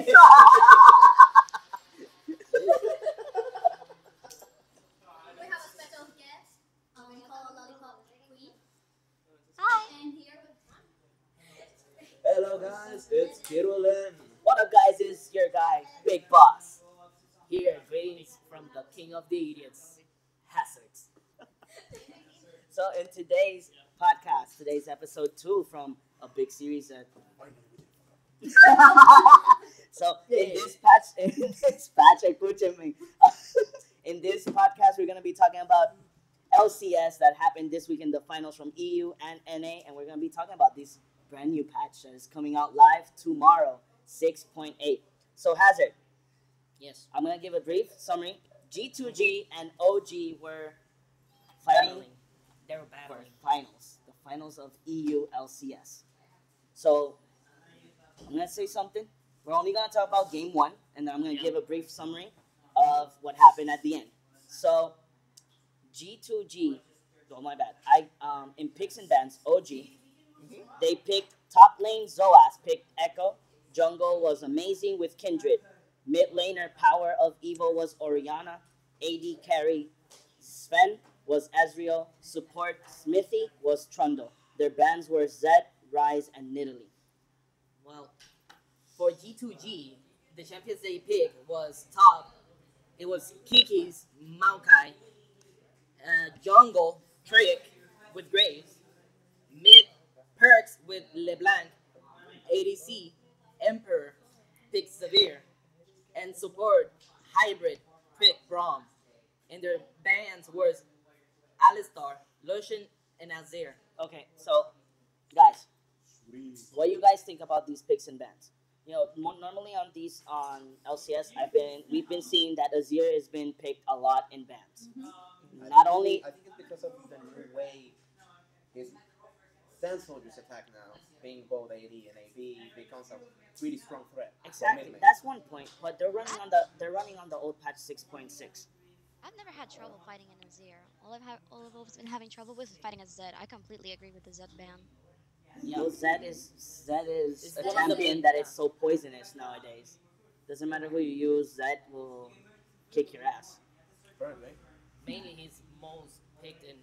a special guest. We call a lollipop queen. Hi. And here with Hello guys, it's Kirulin. What up guys, it's your guy, Big Boss. Here, greetings from the King of the Idiots, Hassix. So in today's podcast, today's episode 2 from a big series that so escúchenme. In this podcast we're gonna be talking about LCS that happened this week in the finals from EU and NA, and we're gonna be talking about this brand new patch that is coming out live tomorrow, 6.8. So Hazard, Yes. I'm gonna give a brief summary. G2G and OG were fighting They were for battling. the finals of EU LCS. So I'm gonna say something. We're only gonna talk about game 1, and then I'm gonna give a brief summary of what happened at the end. So G2G, oh my bad. In picks and bans, OG, they picked top lane Zoas, picked Echo. Jungle was amazing with Kindred. Mid laner power of Evo was Oriana. AD carry Sven was Ezreal. Support Smithy was Trundle. Their bans were Zed, Ryze, and Nidalee. Well, for G2G, the champions they picked was top. It was Kiki's Maokai, Jungle Trick with Graves, Mid Perks with LeBlanc, ADC Emperor picked Severe, and support Hybrid picked Braum. And their bans was Alistar, Lucian, and Azir. Okay, so guys, what do you guys think about these picks and bans? You know, normally on LCS, we've been seeing that Azir has been picked a lot in bans. Not only I think it's because of the new way his Sand Soldier's attack now, being both AD and AB, becomes a pretty strong threat. for exactly mid lane. that's one point, but they're running on the old patch 6.6. I've never had trouble fighting an Azir. All I've always been having trouble with is fighting a Zed. I completely agree with the Zed ban. Yeah, Zed is It's a one of the champion big- that is so poisonous nowadays. Doesn't matter who you use, Zed will kick your ass. Apparently. Mainly he's most picked in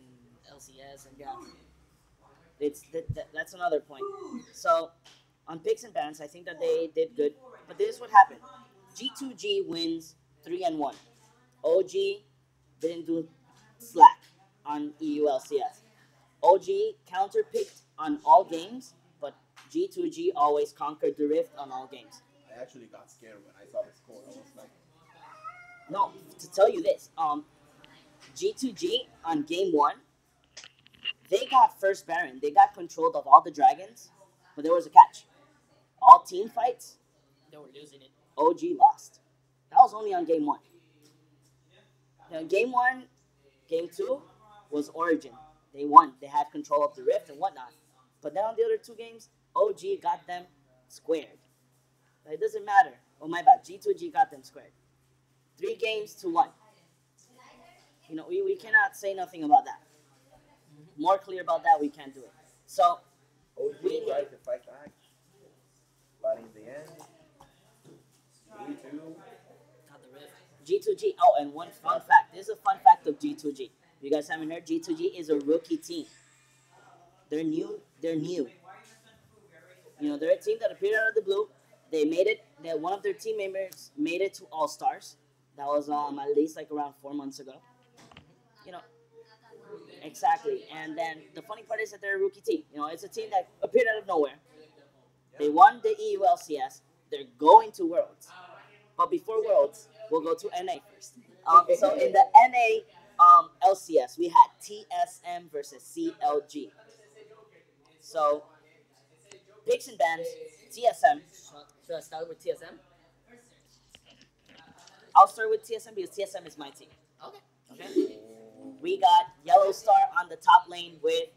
LCS and Yeah. That's another point. So, on picks and bans, I think that they did good. But this is what happened. G2G wins 3-1. OG didn't do slack on EU LCS. OG counterpicked on all games, but G2G always conquered the rift on all games. I actually got scared when I saw the score. I was like, No, to tell you this, G2G on game 1, they got first Baron. They got control of all the dragons, but there was a catch. All team fights, they were losing it. OG lost. That was only on game 1. Now, game 1, game 2 was Origin. They won. They had control of the rift and whatnot. But then on the other 2 games, OG got them squared. It doesn't matter. Oh my bad. G2G got them squared. 3 games to 1. You know, we cannot say nothing about that. More clear about that, we can't do it. So, OG We- tried to fight back, but in the end, 3-2. Got the rift. G2G. Oh, and one fun fact. This is a fun fact of G2G. You guys haven't heard? G2G is a rookie team. They're new. You know, they're a team that appeared out of the blue. They made it. One of their team members made it to All Stars. That was at least like around 4 months ago. You know, exactly. And then the funny part is that they're a rookie team. You know, it's a team that appeared out of nowhere. They won the EU LCS. They're going to Worlds. But before Worlds, we'll go to NA first. So in the NA LCS, we had TSM versus CLG. So, picks and bans, TSM. Should I start with TSM? I'll start with TSM because TSM is my team. Okay. Okay? We got Yellow Star on the top lane with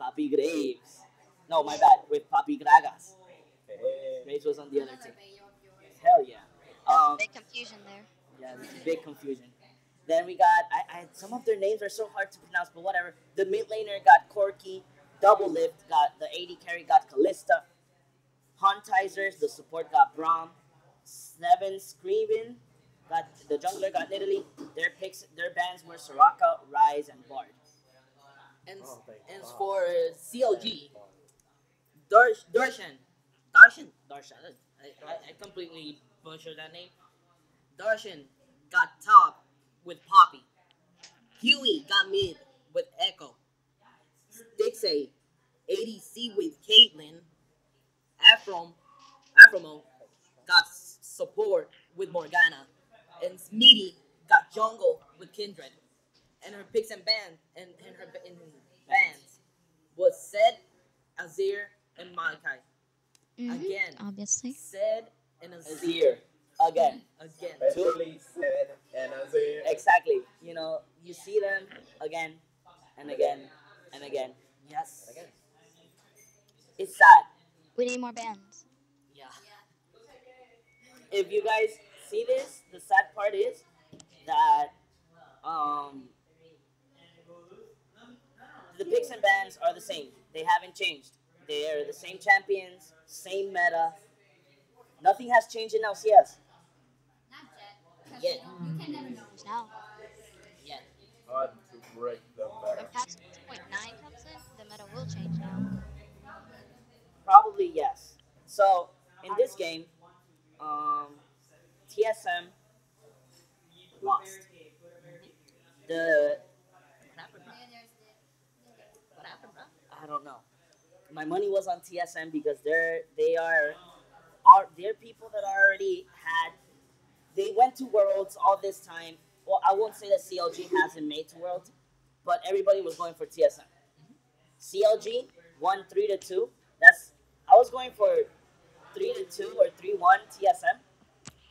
Papi Graves. No, my bad, with Papi Gragas. Graves was on the other team. Hell yeah. Big confusion there. Yeah, there's big confusion. Then we got, some of their names are so hard to pronounce, but whatever. The mid laner got Corky. Double Lift got, the AD carry got Callista. Huntizers, the support got Braum. Seven Screaming got the jungler got Nidalee. Their bans were Soraka, Rise, and Bard. And Oh, thank and God. for CLG, Thank God. Darshan. I completely butchered that name. Darshan got top with Poppy. Huey got mid with Echo. Stixay, ADC with Caitlyn. Afrom, Afromo got support with Morgana. And Smeety got jungle with Kindred. And her picks and bands was Zed, Azir, and Malachi. Again, Obviously. Zed and Azir again. Again. Especially said and Azir. Exactly. You see them again and again and again. Yes. Again. It's sad. We need more bands. Yeah. If you guys see this, the sad part is that the picks and bans are the same. They haven't changed. They are the same champions, same meta. Nothing has changed in LCS. Not yet. Because Yeah. you can never know. Now, Yeah. Hard to break the when meta. patch 6.9 comes in, the meta will change now. Probably yes. So in this game, TSM lost. The What happened, bro? There's the What happened, bro? I don't know. My money was on TSM because they're people that already had. They went to Worlds all this time. Well, I won't say that CLG hasn't made to Worlds, but everybody was going for TSM. CLG won 3-2. I was going for 3-2 or 3-1 TSM,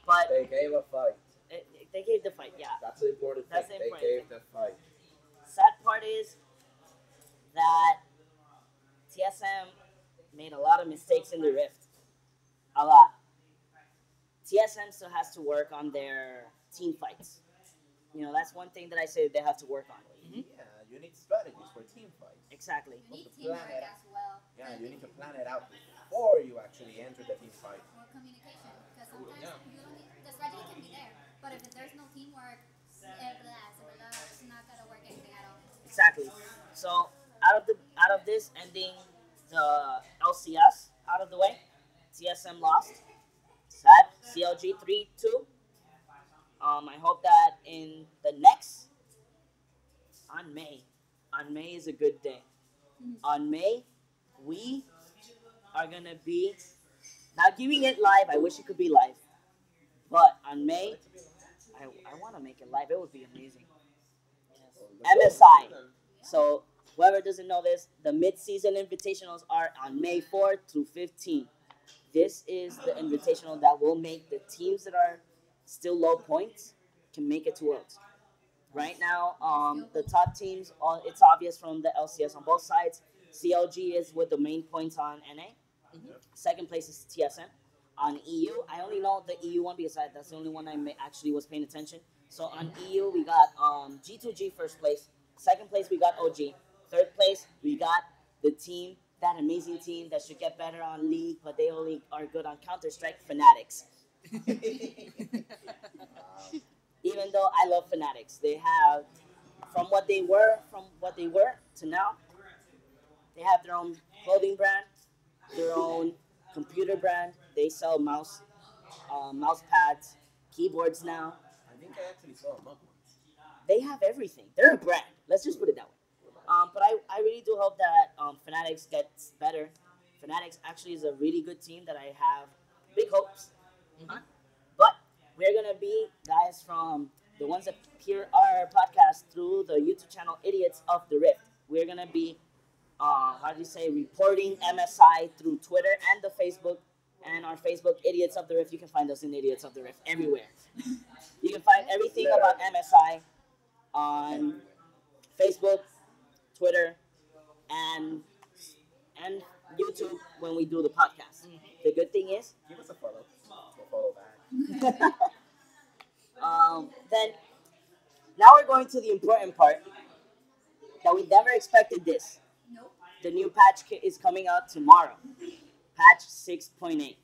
but They gave a fight. they gave the fight. Yeah. That's the important thing. That's the They important gave thing. the fight. Sad part is that TSM made a lot of mistakes in the Rift. A lot. TSM still has to work on their team fights. That's one thing that I say they have to work on. Yeah, you need strategies for team fights. Exactly. you need to teamwork plan it. as well. Yeah, you need to plan it out before you actually enter the team fight. Or communication. Because sometimes Yeah. you don't need, the strategy can be there, but if there's no teamwork, it's not gonna work anything at all. Exactly. So out of this ending the LCS out of the way, TSM lost. Sad. CLG 3-2. I hope that in the next on May is a good day. On May, we are gonna be not giving it live. I wish it could be live, but on May, I want to make it live. It would be amazing. MSI. So whoever doesn't know this, the mid-season invitationals are on May 4th through 15th. This is the invitational that will make the teams that are still low points can make it to Worlds. Right now, the top teams, it's obvious from the LCS on both sides. CLG is with the main points on NA. Second place is TSM. On EU, I only know the EU one because that's the only one I actually was paying attention. So on EU, we got G2G first place. Second place, we got OG. Third place, we got the team, that amazing team that should get better on League, but they only are good on Counter-Strike, Fanatics. Even though I love Fanatics, they have, from what they were to now, they have their own clothing brand, their own computer brand. They sell mouse pads, keyboards now. I think I actually saw a mug once. They have everything. They're a brand. Let's just put it that way. But I really do hope that Fanatics gets better. Fanatics actually is a really good team that I have big hopes on. But we're going to be guys from the ones that hear our podcast through the YouTube channel Idiots of the Rift. We're going to be, reporting MSI through Twitter and the Facebook. And our Facebook, Idiots of the Rift. You can find us in Idiots of the Rift everywhere. You can find everything about MSI on Facebook, Twitter, and YouTube when we do the podcast. The good thing is, Give us a follow. We'll follow back. then now we're going to the important part that we never expected this. Nope. The new patch is coming out tomorrow. Patch 6.8.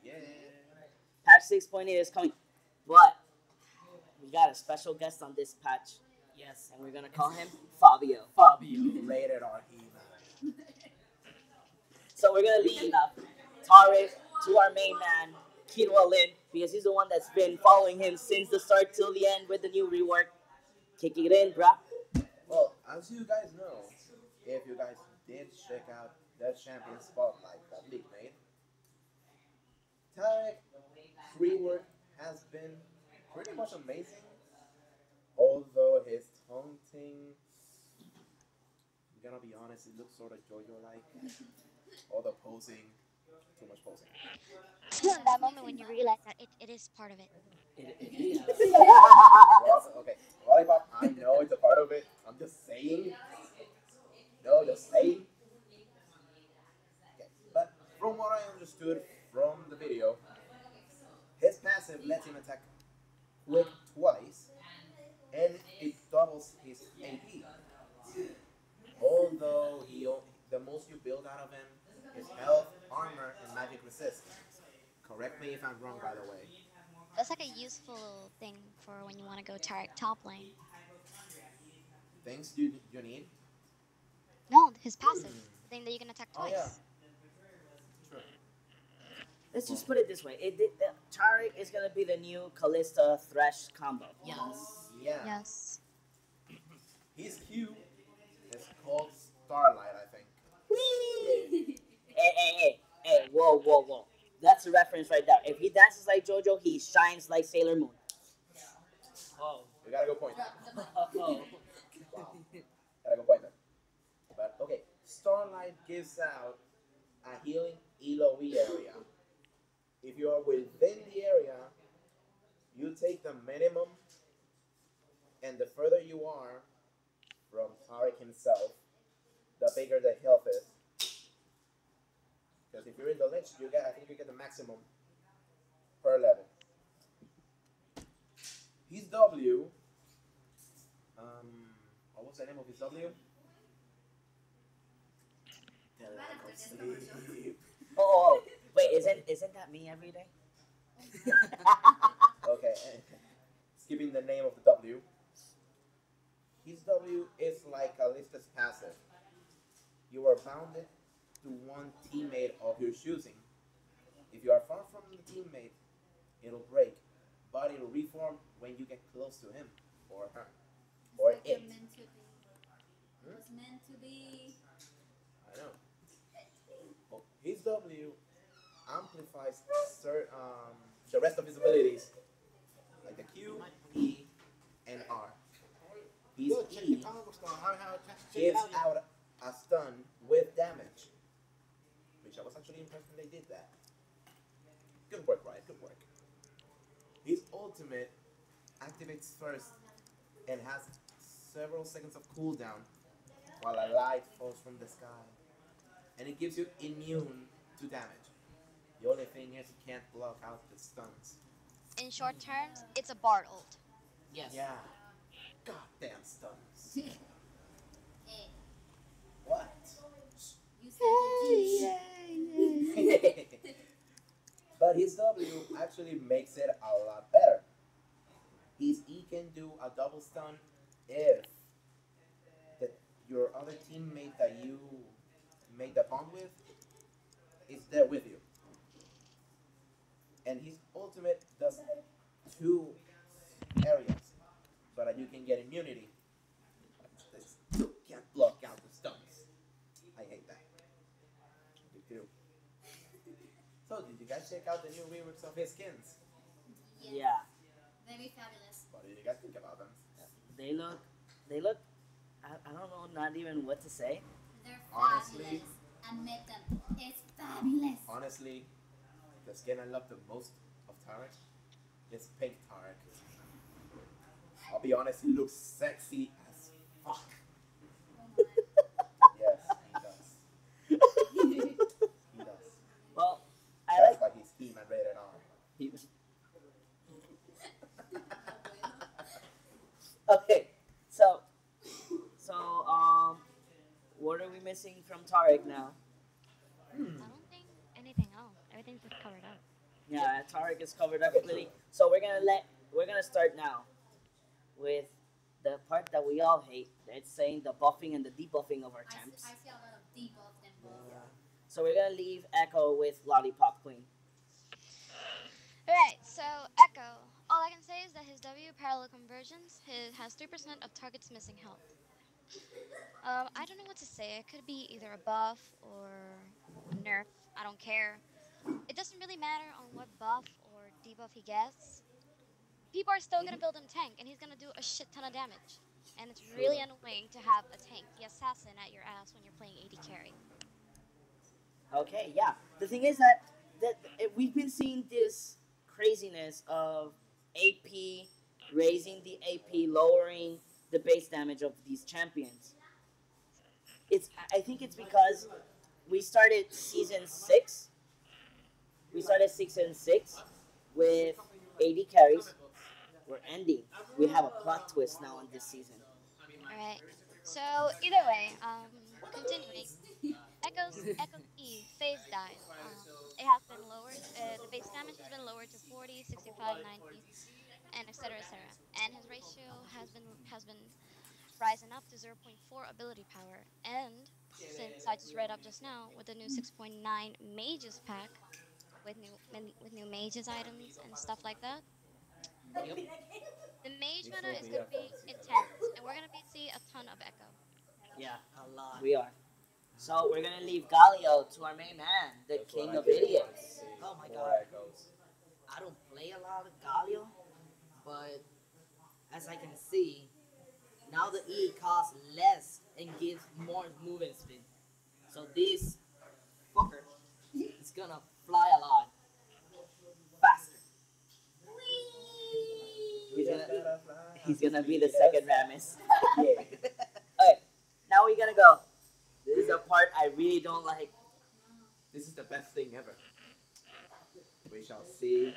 Yeah. Patch 6.8 is coming, but we got a special guest on this patch, Yes. and we're gonna call him Fabio. Fabio. Rated R He-Man. So we're gonna leave Tarek to our main man, Kinwa Lin, because he's the one that's been following him since the start till the end with the new rework. Kicking it in, brah. Well, as you guys know, if you guys did check out the Champion Spotlight that League made, Tarek's rework has been pretty much amazing. Although his taunting, I'm gonna be honest, it looks sort of JoJo-like. All the posing, too much posing. That moment when you realize that it is part of it. Well, okay, Lollipop, I know it's a part of it. I'm just saying. No, just saying. Okay. But from what I understood from the video, his passive lets him attack quick twice, and it doubles his AP. Although the most you build out of him is health, armor, and magic resist. Correct me if I'm wrong, by the way. That's like a useful thing for when you want to go Tarek top lane. Things you need. No, his passive. The thing that you can attack Oh twice. yeah. Sure. Let's just put it this way: Tarek is gonna be the new Callista Thresh combo. Yes. Yeah. Yes. His Q is called Starlight, I think. Whee! Hey! Whoa! That's a reference right there. If he dances like JoJo, he shines like Sailor Moon. Oh. You gotta go point. Oh. Wow. Gotta go point there. But okay, Starlight gives out a healing ELOE area. If you are within the area, you take the minimum, and the further you are from Tarek himself, the bigger the health is. Because if you're in the lich, I think you get the maximum per level. His W, what was the name of his W? Sleep. Oh, wait, isn't that me every day? Okay, skipping the name of the W. His W is like Alista's passive. You are bounded to one teammate of your choosing. If you are far from the teammate, it'll break, but it'll reform when you get close to him or her or It's like it. you're meant to be. It was meant to be. I know. Well, his W amplifies the rest of his abilities, like the Q, E, and R. His E gives out a stun with damage, which I was actually impressed when they did that. Good work, Riot, good work. His ultimate activates first and has several seconds of cooldown while a light falls from the sky. And it gives you immune to damage. The only thing is you can't block out the stuns. In short terms, it's a Bard ult. Yes. Yeah. Goddamn stuns. Hey, What? you said the G. But his W actually makes it a lot better. His E can do a double stun if your other teammate that you made the bond with is there with you. And his ultimate does 2 areas so that you can get immunity. You can't block out the stuns. I hate that. Me too. So, did you guys check out the new reworks of his skins? Yeah, Very fabulous. What did you guys think about them? they look. I don't know, not even what to say. They're Honestly- fabulous. Admit them. It's fabulous. Honestly, the skin I love the most of Tarek is pink Tarek. I'll be honest, he looks sexy as fuck. Oh my. Yes, he does. He does. Well, I That's like. why he's He-Man rated R. Okay, so what are we missing from Tarek now? I don't think anything else. Everything's just covered up. Yeah, Tarek is covered up completely. So we're gonna start now with the part that we all hate. It's saying the buffing and the debuffing of our champs. I see a lot of debuffed and buffed. So we're gonna leave Echo with Lollipop Queen. Alright, so Echo. All I can say is that his W parallel conversions has 3% of target's missing health. I don't know what to say. It could be either a buff or a nerf. I don't care. It doesn't really matter on what buff or debuff he gets. People are still gonna build him tank, and he's gonna do a shit ton of damage. And it's really annoying to have a tank, the assassin, at your ass when you're playing AD carry. Okay, yeah. The thing is that we've been seeing this craziness of AP raising the AP, lowering the base damage of these champions. I think it's because we started season 6. We started season 6 with 80 carries. We're ending. We have a plot twist now in this season. Alright. So either way, continuing. Echo's E phase dive. It has been lowered. The base damage has been lowered to 40, 65, 90, and etc. etc. And his ratio has been rising up to 0.4 ability power. And since I just read up just now with the new 6.9 mages pack with new mages items and stuff like that, the mage meta is gonna be intense, and we're gonna see a ton of Echo. Yeah, A lot. we are. So we're gonna leave Galio to our main man, the That's king what I of really idiots. want to see. Oh my More God. echoes. I don't play a lot of Galio, but as I can see, now the E costs less and gives more movement speed. So this fucker is gonna fly a lot faster. He's gonna be the second Ramis. Yeah. Okay, now we're gonna go. This is a part I really don't like. This is the best thing ever. We shall see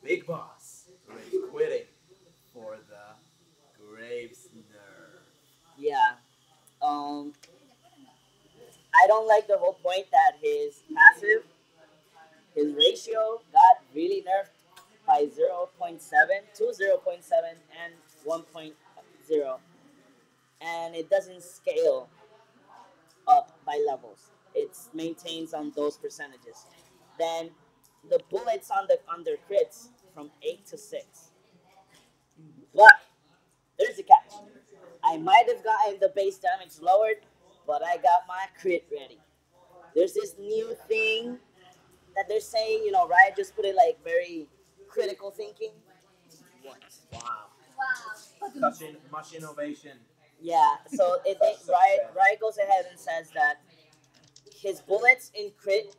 Big Boss rage quitting for the Graves nerve. Yeah. I don't like the whole point that his passive, his ratio got really nerfed by 0.7 to 0.7 and 1.0. And it doesn't scale up by levels. It maintains on those percentages. Then the bullets on their crits from 8 to 6. But there's a catch. I might have gotten the base damage lowered, but I got my crit ready. There's this new thing that they're saying, Riot just put it like very critical thinking. What? Wow. Wow. Much innovation. Yeah, so Riot goes ahead and says that his bullets in crit